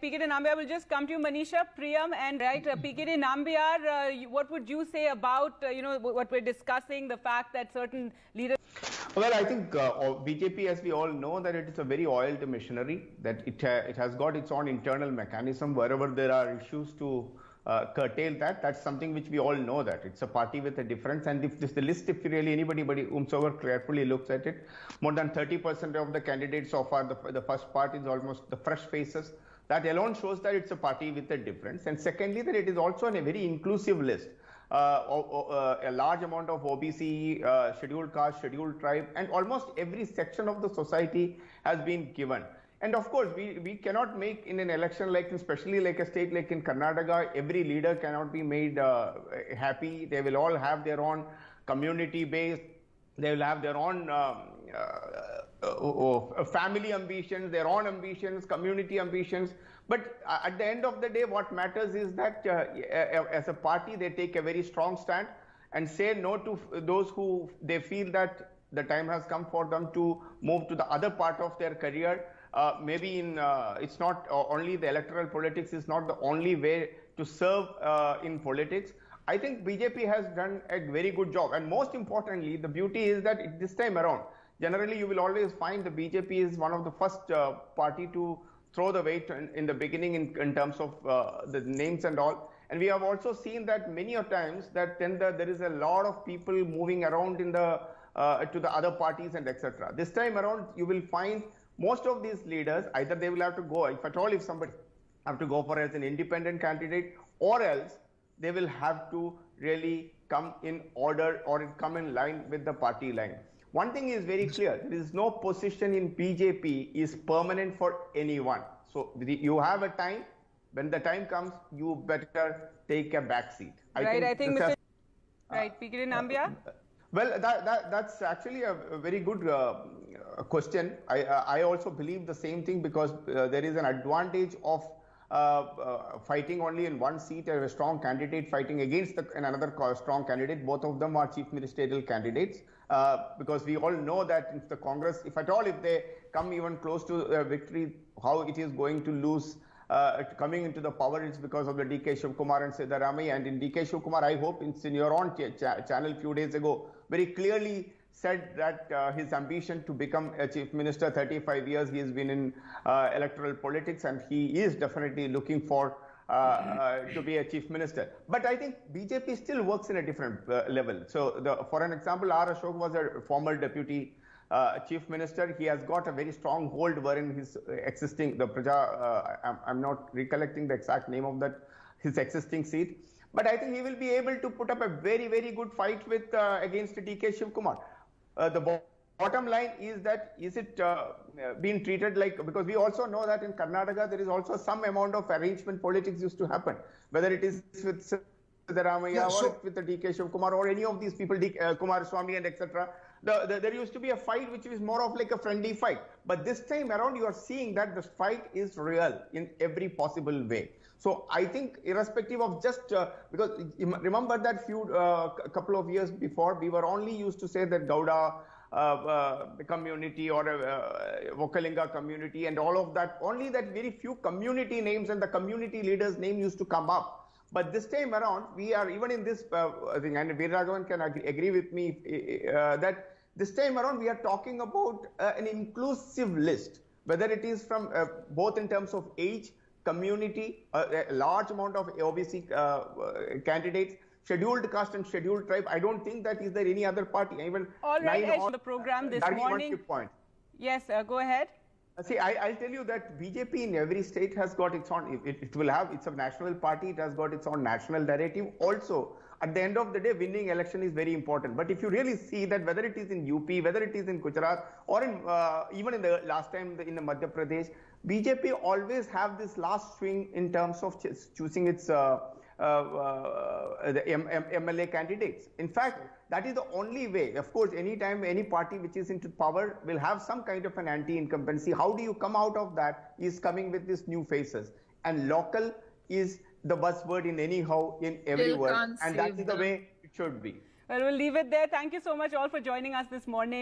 PKD Nambiar, will just come to you, Manisha, Priyam, and PKD Nambiar, what would you say about, what we're discussing, the fact that certain leaders... Well, I think BJP, as we all know, that it is a very oiled machinery, that it has got its own internal mechanism. Wherever there are issues to curtail that, that's something which we all know, that it's a party with a difference. And if this the list, if really anybody whomsoever carefully looks at it, more than 30% of the candidates so far, the first part is almost the fresh faces. That alone shows that it's a party with a difference. And secondly, that it is also a very inclusive list. A large amount of OBC, scheduled caste, scheduled tribe, and almost every section of the society has been given. And of course, we cannot make in an election like, especially like a state like in Karnataka, every leader cannot be made happy. They will all have their own community base. They will have their own family ambitions, their own ambitions, community ambitions. But at the end of the day, what matters is that as a party, they take a very strong stand and say no to those who they feel that the time has come for them to move to the other part of their career. Maybe it's not only the electoral politics is not the only way to serve in politics. I think BJP has done a very good job. And most importantly, the beauty is that this time around, generally you will always find the BJP is one of the first party to throw the weight in the beginning in terms of the names and all. And we have also seen that many a times that then there is a lot of people moving around in the to the other parties and etc. This time around, you will find most of these leaders, either they will have to go, if at all, if somebody have to go for as an independent candidate, or else they will have to really come in order or come in line with the party line. One thing is very clear, there is no position in BJP is permanent for anyone. So you have a time, when the time comes, you better take a back seat. I think Mr. PKD Nambiar? Well, that's actually a very good question. I also believe the same thing, because there is an advantage of fighting only in one seat, a strong candidate fighting against another strong candidate. Both of them are chief ministerial candidates, because we all know that if the Congress, if at all, if they come even close to victory, how it is going to lose coming into the power, it's because of the DK Shivkumar and Siddaramaiah. And in DK Shivkumar, I hope it's in your own channel a few days ago, very clearly said that his ambition to become a chief minister, 35 years he has been in electoral politics, and he is definitely looking for to be a chief minister. But I think BJP still works in a different level. So for an example, R. Ashok was a former deputy chief minister. He has got a very strong hold wherein his existing, the Praja, I'm not recollecting the exact name of that, his existing seat. But I think he will be able to put up a very, very good fight with against DK Shivkumar. The bottom line is that, is it being treated like, because we also know that in Karnataka, there is also some amount of arrangement politics used to happen, whether it is with Siddaramaiah or with the DK Shivkumar or any of these people, Kumaraswamy and etc. There used to be a fight which is more of like a friendly fight. But this time around, you are seeing that the fight is real in every possible way. So I think irrespective of just, because remember that couple of years before, we were only used to say that Gowda community or Vokalinga community and all of that, only that very few community names and the community leaders' name used to come up. But this time around, we are even in this thing, and Veeraraghavan can agree with me that this time around we are talking about an inclusive list, whether it is from both in terms of age, community, a large amount of OBC candidates, scheduled caste and scheduled tribe. I don't think that is there any other party. Even all right, on the program this morning. Yes, go ahead. See, I'll tell you that BJP in every state has got its own, it will have, it's a national party, it has got its own national narrative. Also, at the end of the day, winning election is very important. But if you really see that whether it is in UP, whether it is in Gujarat, or in even in the last time in the Madhya Pradesh, BJP always have this last swing in terms of choosing its the MLA candidates. In fact, that is the only way. Of course, anytime any party which is into power will have some kind of an anti-incumbency. How do you come out of that is coming with these new faces. And local is the buzzword in anyhow, in everywhere. And that is the way it should be. Well, we'll leave it there. Thank you so much all for joining us this morning.